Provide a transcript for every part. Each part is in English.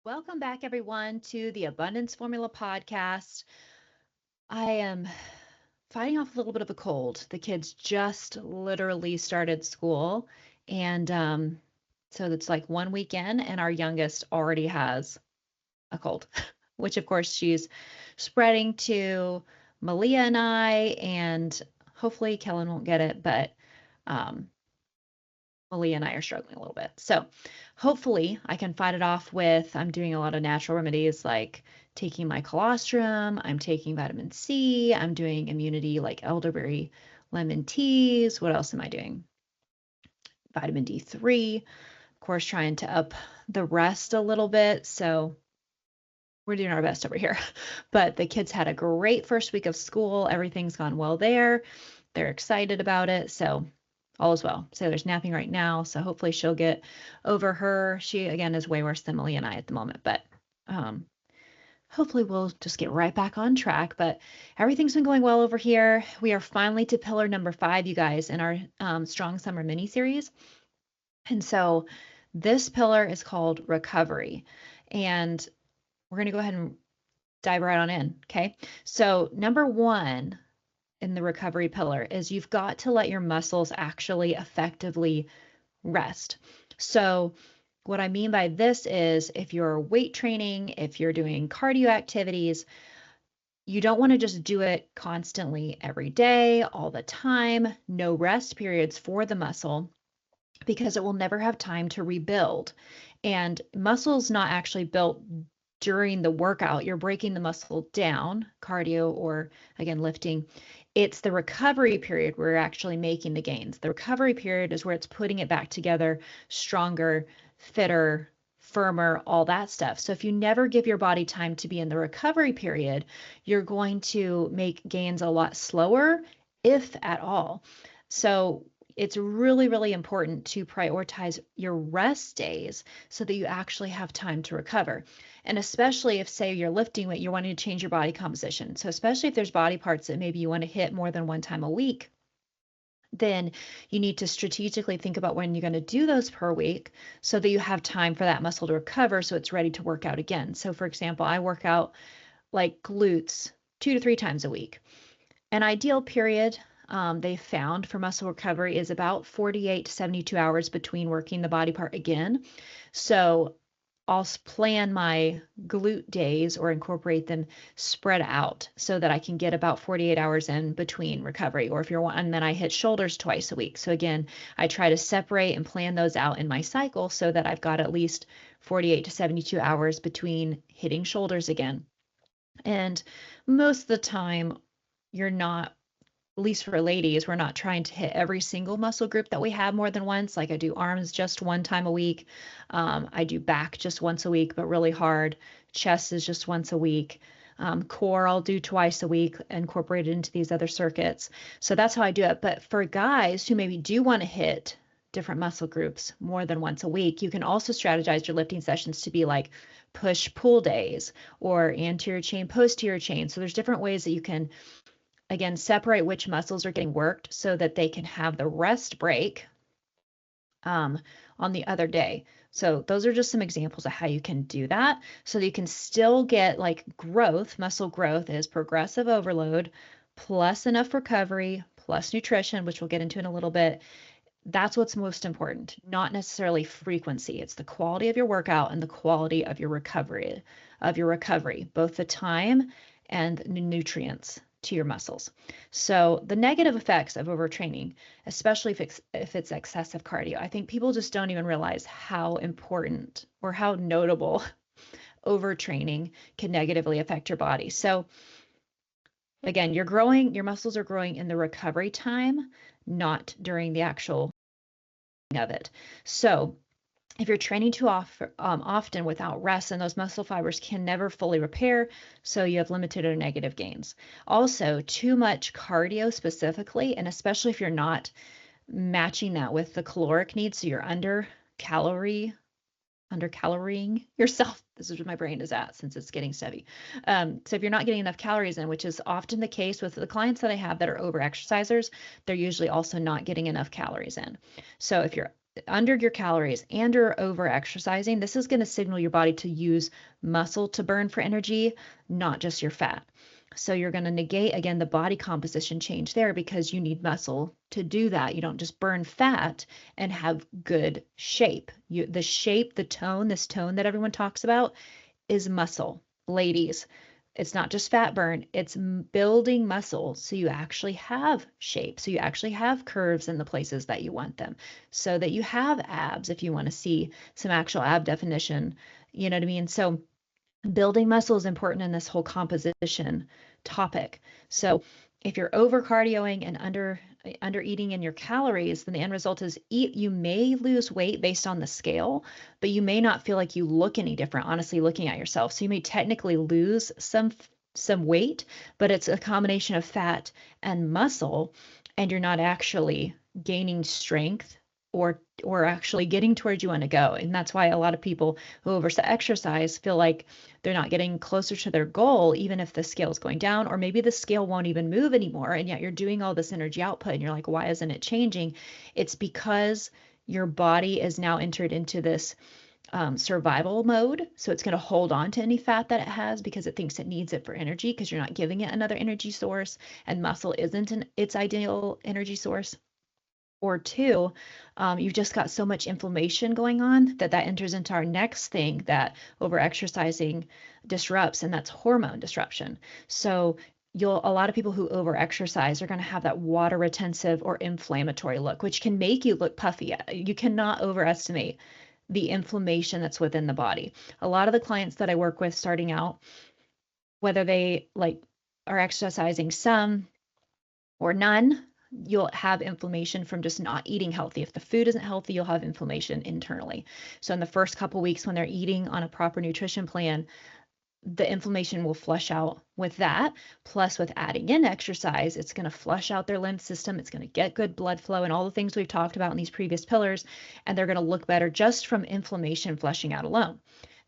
Welcome back, everyone, to the Abundance Formula podcast. I am fighting off a little bit of a cold. The kids just literally started school, and so it's like one weekend, and our youngest already has a cold, which of course she's spreading to Malia and I, and hopefully Kellen won't get it, but um, Malia and I are struggling a little bit. So hopefully I can fight it off with, I'm doing a lot of natural remedies like taking my colostrum, I'm taking vitamin C, I'm doing immunity like elderberry lemon teas. What else am I doing? Vitamin D3, of course, trying to up the rest a little bit. So we're doing our best over here. But the kids had a great first week of school. Everything's gone well there. They're excited about it. So all is well. Sailor's napping right now, so hopefully she'll get over her. She, again, is way worse than Millie and I at the moment, but um, hopefully we'll just get right back on track. But everything's been going well over here. We are finally to pillar number 5, you guys, in our Strong Summer mini series. And so this pillar is called recovery. And we're going to go ahead and dive right on in. Okay. So, number 1 in the recovery pillar is you've got to let your muscles actually effectively rest. So, what I mean by this is if you're weight training, if you're doing cardio activities, you don't want to just do it constantly every day, all the time, no rest periods for the muscle because it will never have time to rebuild. And muscle's not actually built during the workout. You're breaking the muscle down, cardio or again, lifting. It's the recovery period where you're actually making the gains. The recovery period is where it's putting it back together, stronger, fitter, firmer, all that stuff. So if you never give your body time to be in the recovery period, you're going to make gains a lot slower, if at all. So it's really, really important to prioritize your rest days so that you actually have time to recover. And especially if, say, you're lifting weight, you're wanting to change your body composition. So, especially if there's body parts that maybe you want to hit more than one time a week, then you need to strategically think about when you're going to do those per week so that you have time for that muscle to recover so it's ready to work out again. So, for example, I work out like glutes 2 to 3 times a week. An ideal period they found for muscle recovery is about 48 to 72 hours between working the body part again. So I'll plan my glute days or incorporate them spread out so that I can get about 48 hours in between recovery. Or if you're one, and then I hit shoulders twice a week. So again, I try to separate and plan those out in my cycle so that I've got at least 48 to 72 hours between hitting shoulders again. And most of the time, you're not, at least for ladies, we're not trying to hit every single muscle group that we have more than once. Like I do arms just one time a week. I do back just once a week, but really hard. Chest is just once a week. Core I'll do twice a week, incorporated into these other circuits. So that's how I do it. But for guys who maybe do want to hit different muscle groups more than once a week, you can also strategize your lifting sessions to be like push pull days or anterior chain, posterior chain. So there's different ways that you can again, separate which muscles are getting worked so that they can have the rest break on the other day. So those are just some examples of how you can do that so that you can still get like growth. Muscle growth is progressive overload plus enough recovery plus nutrition, which we'll get into in a little bit. That's what's most important, not necessarily frequency. It's the quality of your workout and the quality of your recovery, both the time and the nutrients to your muscles. So the negative effects of overtraining, especially if it's excessive cardio, I think people just don't even realize how important or how notable overtraining can negatively affect your body. So again, your muscles are growing in the recovery time, not during the actual of it. So if you're training too often without rest, then those muscle fibers can never fully repair, so you have limited or negative gains. Also, too much cardio specifically, and especially if you're not matching that with the caloric needs, so you're under calorying yourself. This is where my brain is at since it's getting stubby. So if you're not getting enough calories in, which is often the case with the clients that I have that are over exercisers, they're usually also not getting enough calories in. So if you're under your calories and or over exercising, this is going to signal your body to use muscle to burn for energy, not just your fat. So you're going to negate again the body composition change there because you need muscle to do that. You don't just burn fat and have good shape. The shape, the tone, this tone that everyone talks about is muscle. Ladies, it's not just fat burn, it's building muscle so you actually have shape, so you actually have curves in the places that you want them, so that you have abs if you want to see some actual ab definition. You know what I mean? So building muscle is important in this whole composition topic. So if you're over cardioing and under eating in your calories, then the end result is you may lose weight based on the scale, but you may not feel like you look any different, honestly, looking at yourself. So you may technically lose some weight, but it's a combination of fat and muscle, and you're not actually gaining strength or actually getting towards you want to go. And that's why a lot of people who over exercise feel like they're not getting closer to their goal, even if the scale is going down, or maybe the scale won't even move anymore. And yet you're doing all this energy output and you're like, why isn't it changing? It's because your body is now entered into this survival mode. So it's going to hold on to any fat that it has because it thinks it needs it for energy because you're not giving it another energy source, and muscle isn't its ideal energy source. Or two, you've just got so much inflammation going on that enters into our next thing that over-exercising disrupts, and that's hormone disruption. So a lot of people who over-exercise are going to have that water retentive or inflammatory look, which can make you look puffy. You cannot overestimate the inflammation that's within the body. A lot of the clients that I work with starting out, whether they are exercising some or none, you'll have inflammation from just not eating healthy. If the food isn't healthy, you'll have inflammation internally. So in the first couple weeks when they're eating on a proper nutrition plan, the inflammation will flush out with that. Plus with adding in exercise, it's going to flush out their lymph system. It's going to get good blood flow and all the things we've talked about in these previous pillars. And they're going to look better just from inflammation flushing out alone.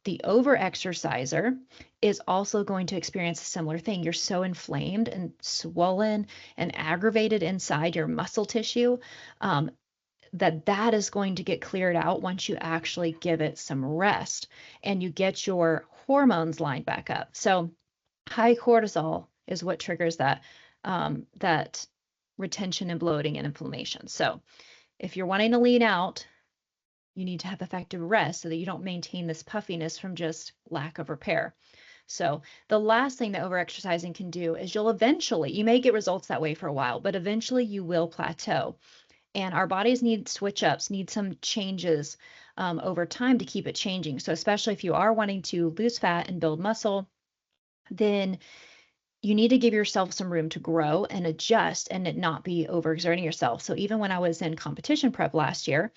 The over-exerciser is also going to experience a similar thing. You're so inflamed and swollen and aggravated inside your muscle tissue that is going to get cleared out once you actually give it some rest and you get your hormones lined back up. So high cortisol is what triggers that retention and bloating and inflammation. So if you're wanting to lean out, you need to have effective rest so that you don't maintain this puffiness from just lack of repair. So the last thing that overexercising can do is you may get results that way for a while, but eventually you will plateau. And our bodies need switch ups, need some changes over time to keep it changing. So especially if you are wanting to lose fat and build muscle, then you need to give yourself some room to grow and adjust and not be overexerting yourself. So even when I was in competition prep last year,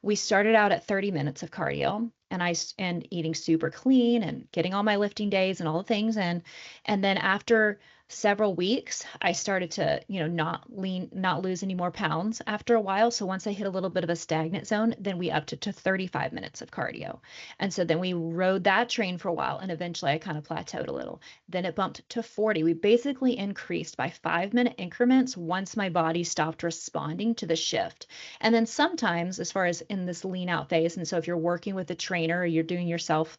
we started out at 30 minutes of cardio and eating super clean and getting all my lifting days and all the things. And then after several weeks, I started to, not lose any more pounds after a while. So once I hit a little bit of a stagnant zone, then we upped it to 35 minutes of cardio. And so then we rode that train for a while, and eventually I kind of plateaued a little. Then it bumped to 40. We basically increased by 5-minute increments once my body stopped responding to the shift. And then sometimes, as far as in this lean out phase, and so if you're working with a trainer or you're doing yourself,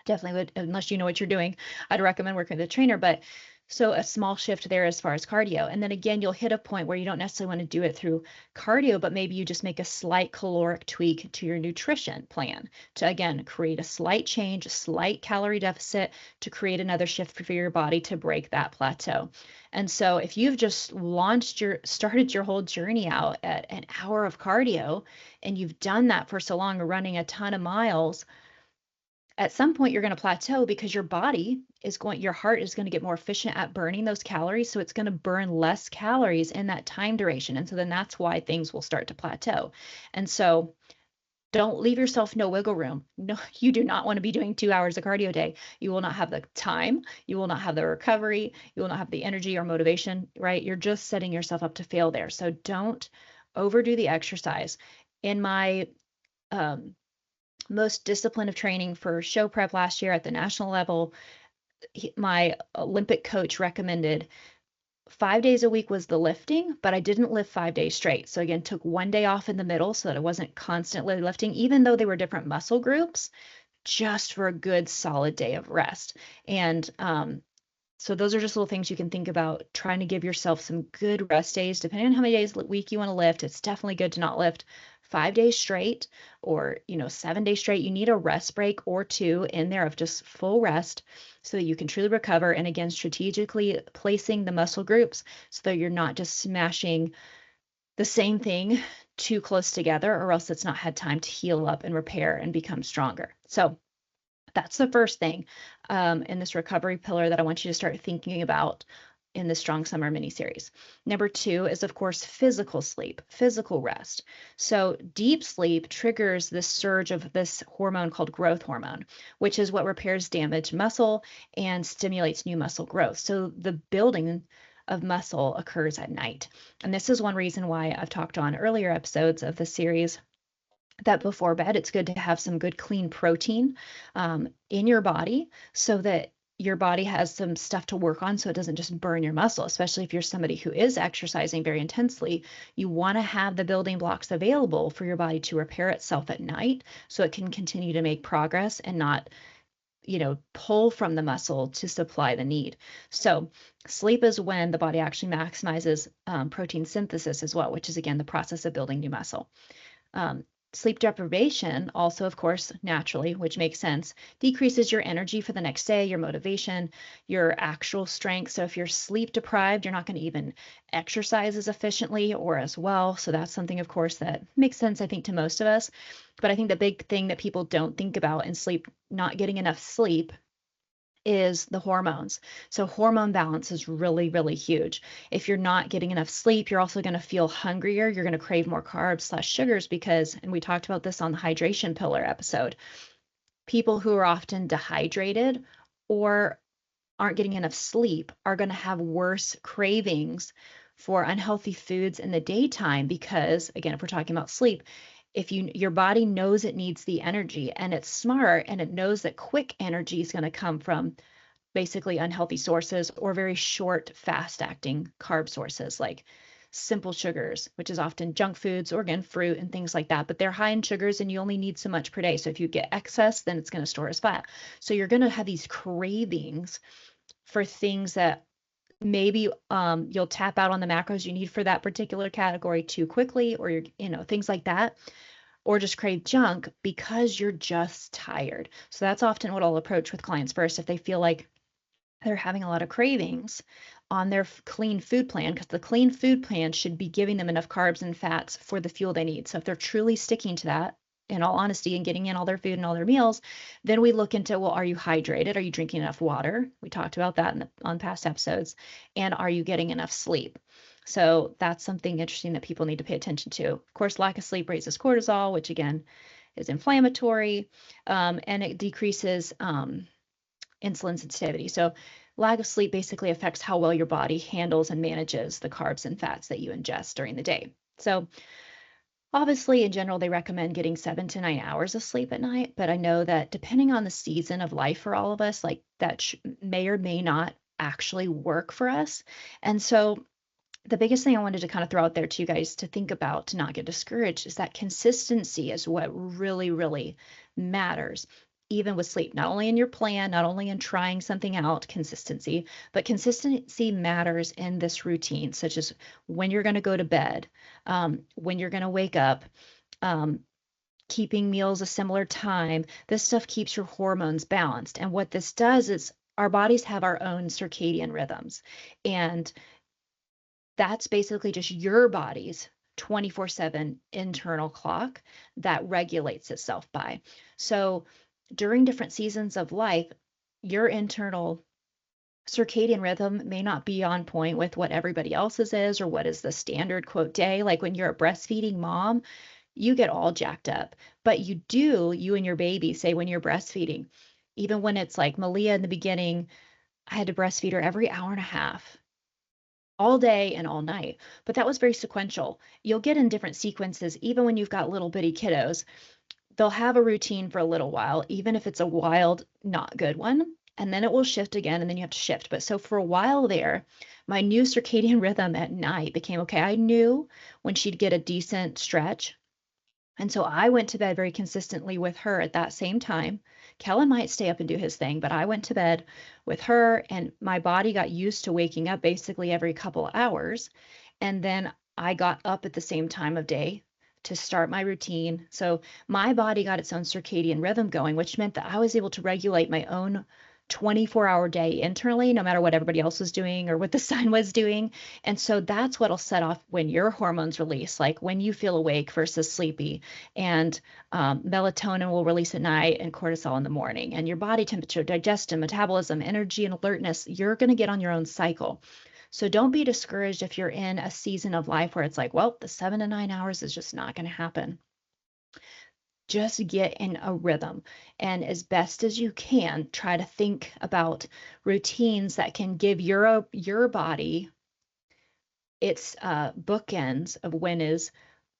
definitely would, unless you know what you're doing, I'd recommend working with a trainer. But so a small shift there as far as cardio. And then again, you'll hit a point where you don't necessarily want to do it through cardio, but maybe you just make a slight caloric tweak to your nutrition plan to, again, create a slight change, a slight calorie deficit to create another shift for your body to break that plateau. And so if you've just started your whole journey out at an hour of cardio, and you've done that for so long, running a ton of miles, at some point you're going to plateau because your heart is going to get more efficient at burning those calories. So it's going to burn less calories in that time duration. And so then that's why things will start to plateau. And so don't leave yourself no wiggle room. No, you do not want to be doing 2 hours of cardio a day. You will not have the time. You will not have the recovery. You will not have the energy or motivation, right? You're just setting yourself up to fail there. So don't overdo the exercise. In my most discipline of training for show prep last year at the national level, my Olympic coach recommended 5 days a week was the lifting, but I didn't lift 5 days straight. So again, took one day off in the middle so that I wasn't constantly lifting, even though they were different muscle groups, just for a good solid day of rest. And so those are just little things you can think about, trying to give yourself some good rest days, depending on how many days a week you want to lift. It's definitely good to not lift 5 days straight or, 7 days straight. You need a rest break or two in there of just full rest so that you can truly recover. And again, strategically placing the muscle groups so that you're not just smashing the same thing too close together, or else it's not had time to heal up and repair and become stronger. So that's the first thing in this recovery pillar that I want you to start thinking about in the Strong Summer mini series. Number 2 is, of course, physical sleep, physical rest. So deep sleep triggers this surge of this hormone called growth hormone, which is what repairs damaged muscle and stimulates new muscle growth. So the building of muscle occurs at night. And this is one reason why I've talked on earlier episodes of the series that before bed, it's good to have some good clean protein in your body so that your body has some stuff to work on so it doesn't just burn your muscle, especially if you're somebody who is exercising very intensely. You want to have the building blocks available for your body to repair itself at night so it can continue to make progress and not pull from the muscle to supply the need. So sleep is when the body actually maximizes protein synthesis as well, which is again the process of building new muscle. Sleep deprivation also, of course, naturally, which makes sense, decreases your energy for the next day, your motivation, your actual strength. So if you're sleep deprived, you're not going to even exercise as efficiently or as well. So that's something, of course, that makes sense, I think, to most of us. But I think the big thing that people don't think about in sleep, not getting enough sleep, is the hormones. So hormone balance is really, really huge. If you're not getting enough sleep, you're also going to feel hungrier. You're going to crave more carbs/sugars because, and we talked about this on the hydration pillar episode, people who are often dehydrated or aren't getting enough sleep are going to have worse cravings for unhealthy foods in the daytime because, again, if we're talking about sleep, if your body knows it needs the energy and it's smart and it knows that quick energy is going to come from basically unhealthy sources or very short, fast acting carb sources like simple sugars, which is often junk foods or again, fruit and things like that, but they're high in sugars and you only need so much per day. So if you get excess, then it's going to store as fat. So you're going to have these cravings for things that maybe you'll tap out on the macros you need for that particular category too quickly, or things like that, or just crave junk because you're just tired. So that's often what I'll approach with clients first if they feel like they're having a lot of cravings on their clean food plan, because the clean food plan should be giving them enough carbs and fats for the fuel they need. So if they're truly sticking to that, in all honesty, and getting in all their food and all their meals, then we look into, well, are you hydrated? Are you drinking enough water? We talked about that on past episodes. And are you getting enough sleep? So that's something interesting that people need to pay attention to. Of course, lack of sleep raises cortisol, which again is inflammatory, and it decreases insulin sensitivity. So lack of sleep basically affects how well your body handles and manages the carbs and fats that you ingest during the day. So obviously, in general, they recommend getting 7 to 9 hours of sleep at night, but I know that depending on the season of life for all of us, like that may or may not actually work for us. And so the biggest thing I wanted to kind of throw out there to you guys to think about, to not get discouraged, is that consistency is what really, really matters. Even with sleep, not only in your plan, not only in trying something out, consistency, but consistency matters in this routine, such as when you're going to go to bed, when you're going to wake up, keeping meals a similar time. This stuff keeps your hormones balanced. And what this does is our bodies have our own circadian rhythms. And that's basically just your body's 24/7 internal clock that regulates itself by. So during different seasons of life, your internal circadian rhythm may not be on point with what everybody else's is or what is the standard quote day. Like when you're a breastfeeding mom, you get all jacked up, but you and your baby, say when you're breastfeeding, even when it's like Malia in the beginning, I had to breastfeed her every hour and a half all day and all night, but that was very sequential. You'll get in different sequences, even when you've got little bitty kiddos, they'll have a routine for a little while, even if it's a wild, not good one. and then it will shift again, and then you have to shift. But so for a while there, my new circadian rhythm at night became okay. I knew when she'd get a decent stretch. And so I went to bed very consistently with her at that same time. Kellen might stay up and do his thing, but I went to bed with her, and my body got used to waking up basically every couple of hours. And then I got up at the same time of day to start my routine. So my body got its own circadian rhythm going, which meant that I was able to regulate my own 24-hour day internally, no matter what everybody else was doing or what the sun was doing. And so that's what'll set off when your hormones release, like when you feel awake versus sleepy. And melatonin will release at night and cortisol in the morning. And your body temperature, digestion, metabolism, energy, and alertness, you're going to get on your own cycle. So don't be discouraged if you're in a season of life where it's like, well, the 7 to 9 hours is just not going to happen. Just get in a rhythm, and as best as you can, try to think about routines that can give your body its bookends of when is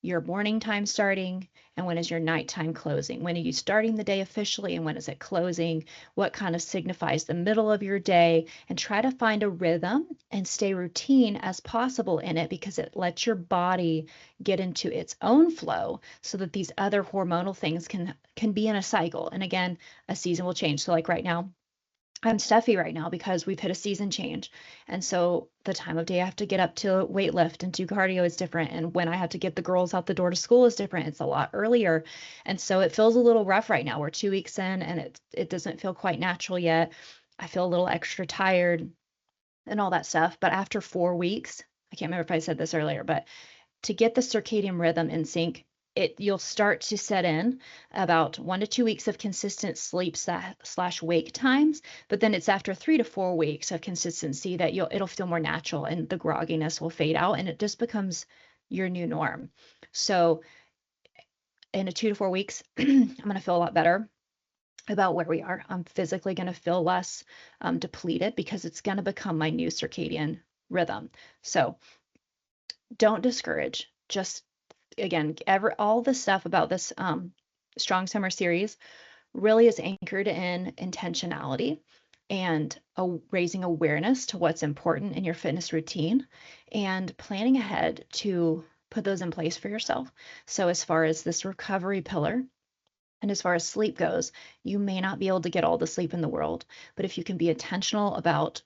your morning time starting and when is your nighttime closing. When are you starting the day officially and when is it closing? What kind of signifies the middle of your day? And try to find a rhythm and stay routine as possible in it, because it lets your body get into its own flow so that these other hormonal things can be in a cycle. And again, a season will change. So like right now, I'm stuffy right now because we've hit a season change. And so the time of day I have to get up to weight lift and do cardio is different. And when I have to get the girls out the door to school is different. It's a lot earlier. And so it feels a little rough right now. We're 2 weeks in and it doesn't feel quite natural yet. I feel a little extra tired and all that stuff. But after 4 weeks, I can't remember if I said this earlier, but to get the circadian rhythm in sync, you'll start to set in about 1 to 2 weeks of consistent sleep slash wake times, but then it's after 3 to 4 weeks of consistency that it'll feel more natural and the grogginess will fade out and it just becomes your new norm. So in 2 to 4 weeks, I'm going to feel a lot better about where we are. I'm physically going to feel less depleted because it's going to become my new circadian rhythm. So don't discourage. Just again, all the stuff about this Strong Summer series really is anchored in intentionality and raising awareness to what's important in your fitness routine and planning ahead to put those in place for yourself. So as far as this recovery pillar, and as far as sleep goes, you may not be able to get all the sleep in the world, but if you can be intentional about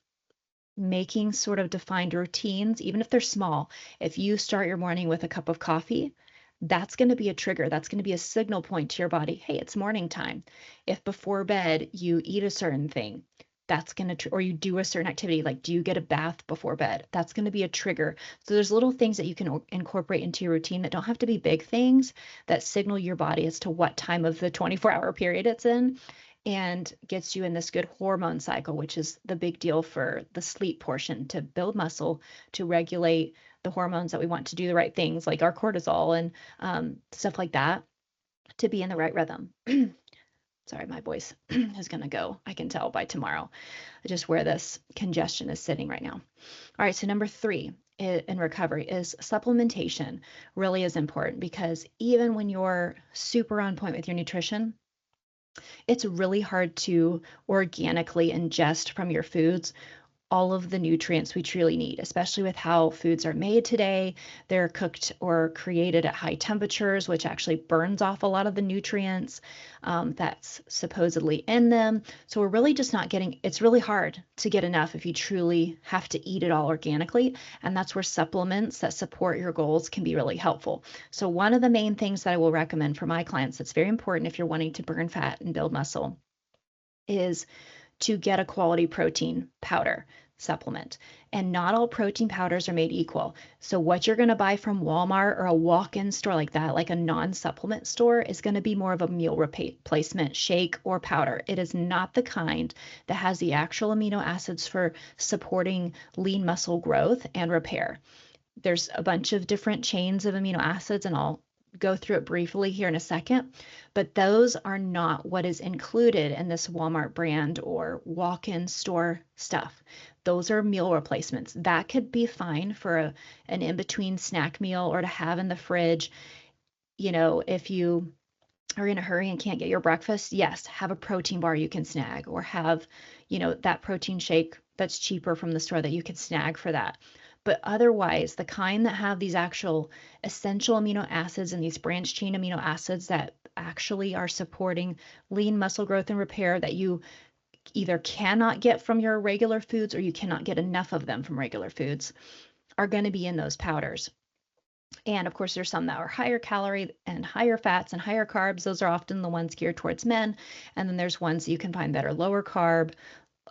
making sort of defined routines, even if they're small. If you start your morning with a cup of coffee, that's going to be a trigger. That's going to be a signal point to your body. Hey, it's morning time. If before bed you eat a certain thing, that's going to, or you do a certain activity, like do you get a bath before bed? That's going to be a trigger. So there's little things that you can incorporate into your routine that don't have to be big things that signal your body as to what time of the 24-hour period it's in, and gets you in this good hormone cycle, which is the big deal for the sleep portion, to build muscle, to regulate the hormones that we want to do the right things, like our cortisol and stuff like that, to be in the right rhythm. Sorry, my voice is going to go, I can tell, by tomorrow, just where this congestion is sitting right now. All right, so number 3 in recovery is supplementation. Really is important, because even when you're super on point with your nutrition, it's really hard to organically ingest from your foods all of the nutrients we truly need, especially with how foods are made today. They're cooked or created at high temperatures, which actually burns off a lot of the nutrients that's supposedly in them. So we're really just not getting, it's really hard to get enough if you truly have to eat it all organically. And that's where supplements that support your goals can be really helpful. So one of the main things that I will recommend for my clients that's very important if you're wanting to burn fat and build muscle is to get a quality protein powder supplement. And not all protein powders are made equal. So what you're going to buy from Walmart or a walk-in store like that, like a non-supplement store, is going to be more of a meal replacement shake or powder. It is not the kind that has the actual amino acids for supporting lean muscle growth and repair. There's a bunch of different chains of amino acids, and I'll go through it briefly here in a second, but those are not what is included in this Walmart brand or walk-in store stuff. Those are meal replacements. That could be fine for an in-between snack meal or to have in the fridge. You know, if you are in a hurry and can't get your breakfast, yes, have a protein bar you can snag, or have, that protein shake that's cheaper from the store that you can snag for that. But otherwise, the kind that have these actual essential amino acids and these branch chain amino acids that actually are supporting lean muscle growth and repair that you either cannot get from your regular foods or you cannot get enough of them from regular foods are going to be in those powders. And of course, there's some that are higher calorie and higher fats and higher carbs. Those are often the ones geared towards men. And then there's ones you can find that are lower carb,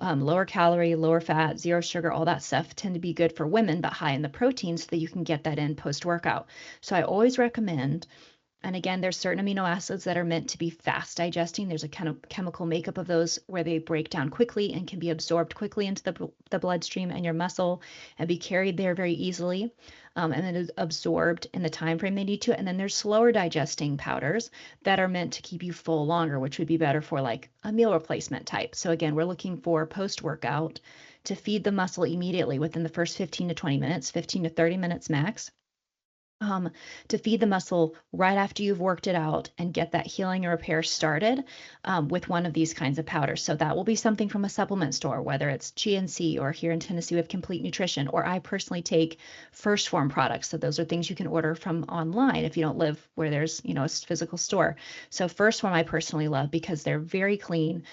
lower calorie, lower fat, zero sugar, all that stuff tend to be good for women, but high in the protein so that you can get that in post workout. So I always recommend, and again, there's certain amino acids that are meant to be fast digesting. There's a kind of chemical makeup of those where they break down quickly and can be absorbed quickly into the bloodstream and your muscle and be carried there very easily. And then is absorbed in the time frame they need to. And then there's slower digesting powders that are meant to keep you full longer, which would be better for like a meal replacement type. So again, we're looking for post-workout to feed the muscle immediately within the first 15 to 20 minutes, 15 to 30 minutes max. To feed the muscle right after you've worked it out and get that healing and repair started with one of these kinds of powders. So that will be something from a supplement store, whether it's GNC or here in Tennessee with Complete Nutrition, or I personally take First Form products. So those are things you can order from online if you don't live where there's, a physical store. So First Form I personally love because they're very clean,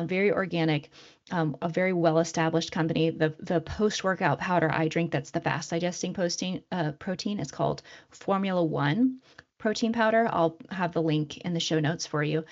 very organic. A very well-established company. The post-workout powder I drink that's the fast digesting protein is called Formula One protein powder. I'll have the link in the show notes for you.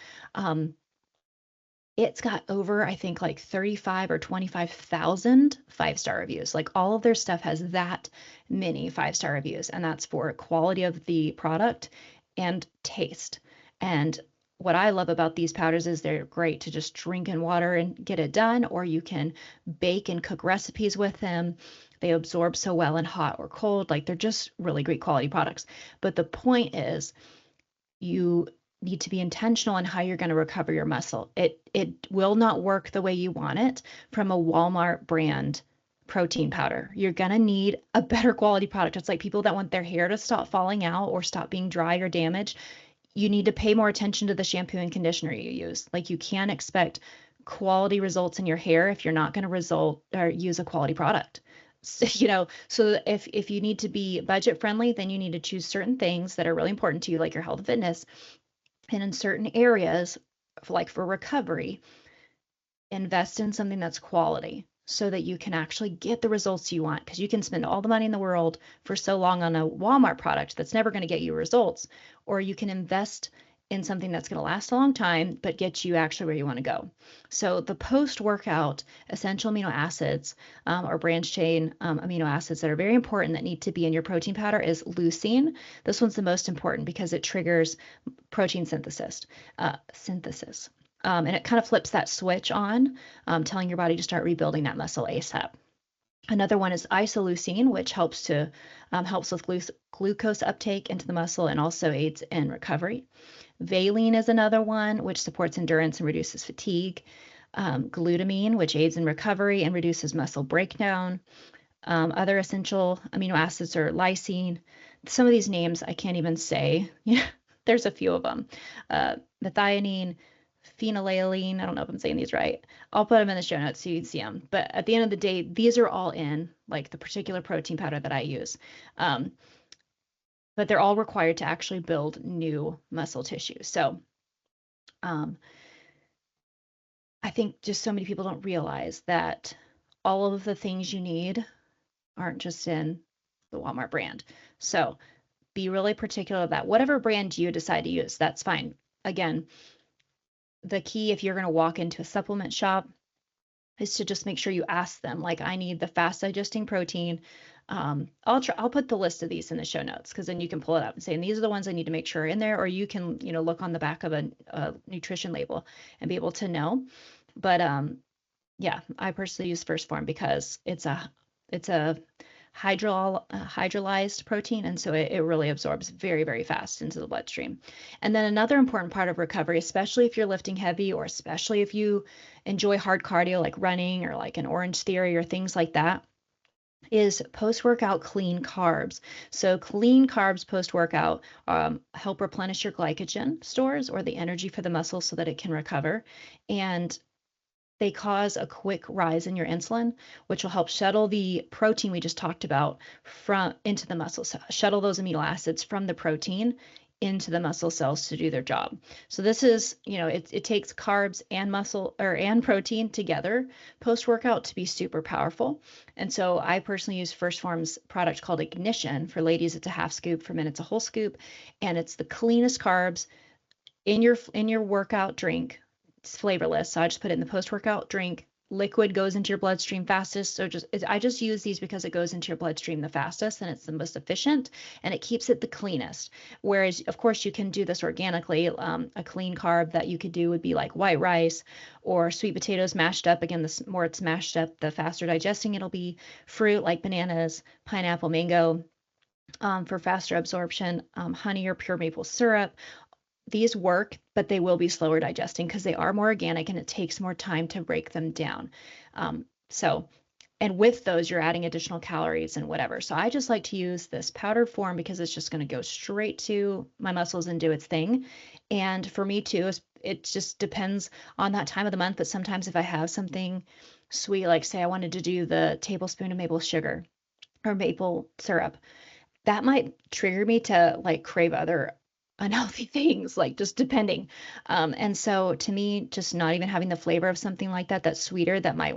It's got over, I think, like 35 or 25,000 five-star reviews. Like all of their stuff has that many five-star reviews, and that's for quality of the product and taste. And what I love about these powders is they're great to just drink in water and get it done, or you can bake and cook recipes with them. They absorb so well in hot or cold. Like they're just really great quality products. But the point is, you need to be intentional in how you're going to recover your muscle. It will not work the way you want it from a Walmart brand protein powder. You're going to need a better quality product. It's like people that want their hair to stop falling out or stop being dry or damaged. You need to pay more attention to the shampoo and conditioner you use. Like you can't expect quality results in your hair if you're not going to use a quality product. So if you need to be budget friendly, then you need to choose certain things that are really important to you, like your health and fitness. And in certain areas, like for recovery, invest in something that's quality so that you can actually get the results you want. Because you can spend all the money in the world for so long on a Walmart product that's never going to get you results, or you can invest in something that's going to last a long time, but get you actually where you want to go. So the post-workout essential amino acids or branch chain amino acids that are very important that need to be in your protein powder is leucine. This one's the most important because it triggers protein synthesis. And it kind of flips that switch on, telling your body to start rebuilding that muscle ASAP. Another one is isoleucine, which helps with glucose uptake into the muscle and also aids in recovery. Valine is another one, which supports endurance and reduces fatigue. Glutamine, which aids in recovery and reduces muscle breakdown. Other essential amino acids are lysine. Some of these names I can't even say. There's a few of them. Methionine, phenylalanine. I don't know if I'm saying these right. I'll put them in the show notes so you can see them. But at the end of the day, these are all in like the particular protein powder that I use. But they're all required to actually build new muscle tissue. So I think just so many people don't realize that all of the things you need aren't just in the Walmart brand. So be really particular about whatever brand you decide to use. That's fine. Again, the key if you're going to walk into a supplement shop is to just make sure you ask them, like, I need the fast digesting protein. I'll put the list of these in the show notes because then you can pull it up and say, and these are the ones I need to make sure are in there, or you can, look on the back of a nutrition label and be able to know. But yeah, I personally use First Form because it's a hydrolyzed protein, and so it really absorbs very, very fast into the bloodstream. And then another important part of recovery, especially if you're lifting heavy or especially if you enjoy hard cardio like running or like an Orange Theory or things like that, is post-workout clean carbs. So clean carbs post-workout help replenish your glycogen stores or the energy for the muscle so that it can recover. And they cause a quick rise in your insulin, which will help shuttle the protein we just talked about from into the muscle cell, shuttle those amino acids from the protein into the muscle cells to do their job. So this is, it takes carbs and muscle and protein together post-workout to be super powerful. And so I personally use First Form's product called Ignition. For ladies, it's a half scoop. For men, it's a whole scoop, and it's the cleanest carbs in your workout drink. It's flavorless, so I just put it in the post-workout drink. Liquid goes into your bloodstream fastest. So I just use these because it goes into your bloodstream the fastest and it's the most efficient and it keeps it the cleanest. Whereas, of course, you can do this organically. A clean carb that you could do would be like white rice or sweet potatoes mashed up. Again, the more it's mashed up, the faster digesting it'll be. Fruit like bananas, pineapple, mango. For faster absorption, honey or pure maple syrup. These work, but they will be slower digesting because they are more organic and it takes more time to break them down. And with those, you're adding additional calories and whatever. So I just like to use this powdered form because it's just going to go straight to my muscles and do its thing. And for me too, it just depends on that time of the month. But sometimes if I have something sweet, like say I wanted to do the tablespoon of maple sugar or maple syrup, that might trigger me to like crave other unhealthy things, like just depending. And so to me, just not even having the flavor of something like that that's sweeter that might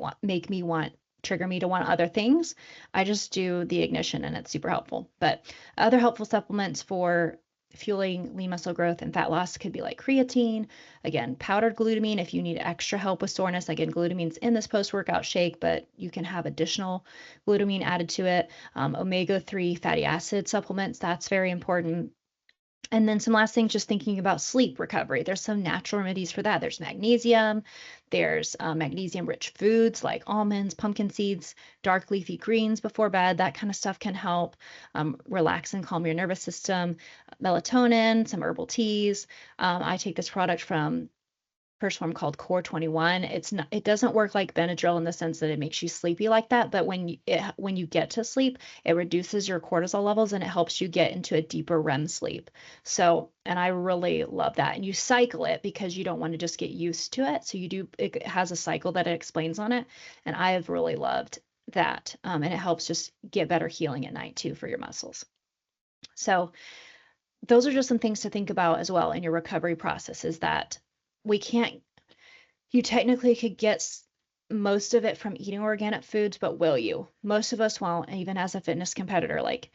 trigger me to want other things, I just do the Ignition and it's super helpful. But other helpful supplements for fueling lean muscle growth and fat loss could be like creatine, again, powdered glutamine if you need extra help with soreness. Again, glutamine's in this post-workout shake, but you can have additional glutamine added to it. Omega-3 fatty acid supplements, that's very important. And then some last things, just thinking about sleep recovery. There's some natural remedies for that. There's magnesium. There's magnesium-rich foods like almonds, pumpkin seeds, dark leafy greens before bed. That kind of stuff can help relax and calm your nervous system. Melatonin, some herbal teas. I take this product from First Form called Core 21. It doesn't work like Benadryl in the sense that it makes you sleepy like that, but when you get to sleep, it reduces your cortisol levels and it helps you get into a deeper REM sleep. So, and I really love that. And you cycle it because you don't want to just get used to it. So it has a cycle that it explains on it. And I have really loved that. And it helps just get better healing at night too for your muscles. So those are just some things to think about as well in your recovery process, is that you technically could get most of it from eating organic foods, but will you? Most of us won't, even as a fitness competitor. Like,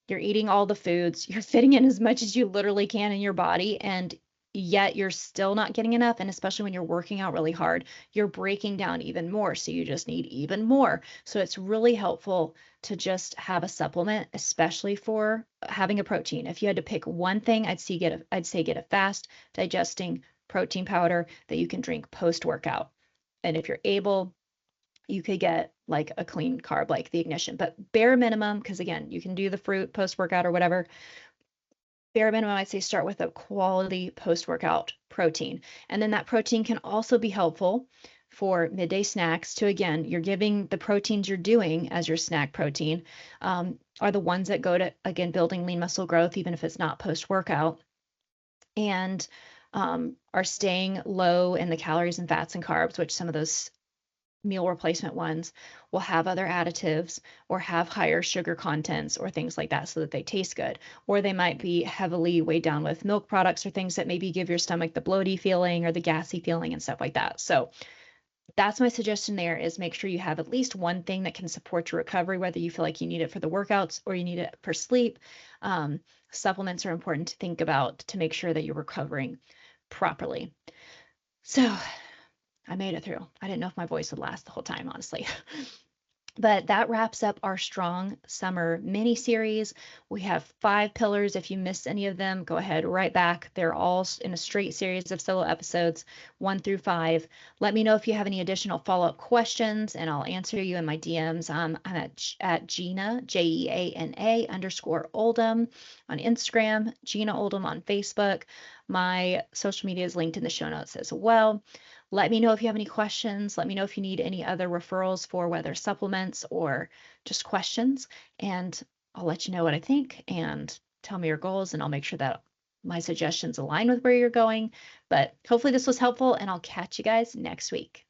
you're eating all the foods, you're fitting in as much as you literally can in your body, and yet you're still not getting enough. And especially when you're working out really hard, you're breaking down even more. So you just need even more. So it's really helpful to just have a supplement, especially for having a protein. If you had to pick one thing, I'd say get a fast digesting protein powder that you can drink post-workout. And if you're able, you could get like a clean carb like the Ignition. But bare minimum, because again, you can do the fruit post-workout or whatever. Bare minimum, I'd say start with a quality post-workout protein. And then that protein can also be helpful for midday snacks to, again, you're giving the proteins you're doing as your snack protein are the ones that go to, again, building lean muscle growth, even if it's not post-workout. And are staying low in the calories and fats and carbs, which some of those meal replacement ones will have other additives or have higher sugar contents or things like that so that they taste good. Or they might be heavily weighed down with milk products or things that maybe give your stomach the bloaty feeling or the gassy feeling and stuff like that. So that's my suggestion there, is make sure you have at least one thing that can support your recovery, whether you feel like you need it for the workouts or you need it for sleep. Supplements are important to think about to make sure that you're recovering properly. So I made it through. I didn't know if my voice would last the whole time, honestly. But that wraps up our Strong Summer mini series. We have 5 pillars. If you missed any of them, go ahead right back. They're all in a straight series of solo episodes, 1 through 5. Let me know if you have any additional follow-up questions, and I'll answer you in my DMs. I'm at Gina, Jeana _Oldham on Instagram, Gina Oldham on Facebook. My social media is linked in the show notes as well. Let me know if you have any questions. Let me know if you need any other referrals for whether supplements or just questions. And I'll let you know what I think and tell me your goals, and I'll make sure that my suggestions align with where you're going. But hopefully this was helpful, and I'll catch you guys next week.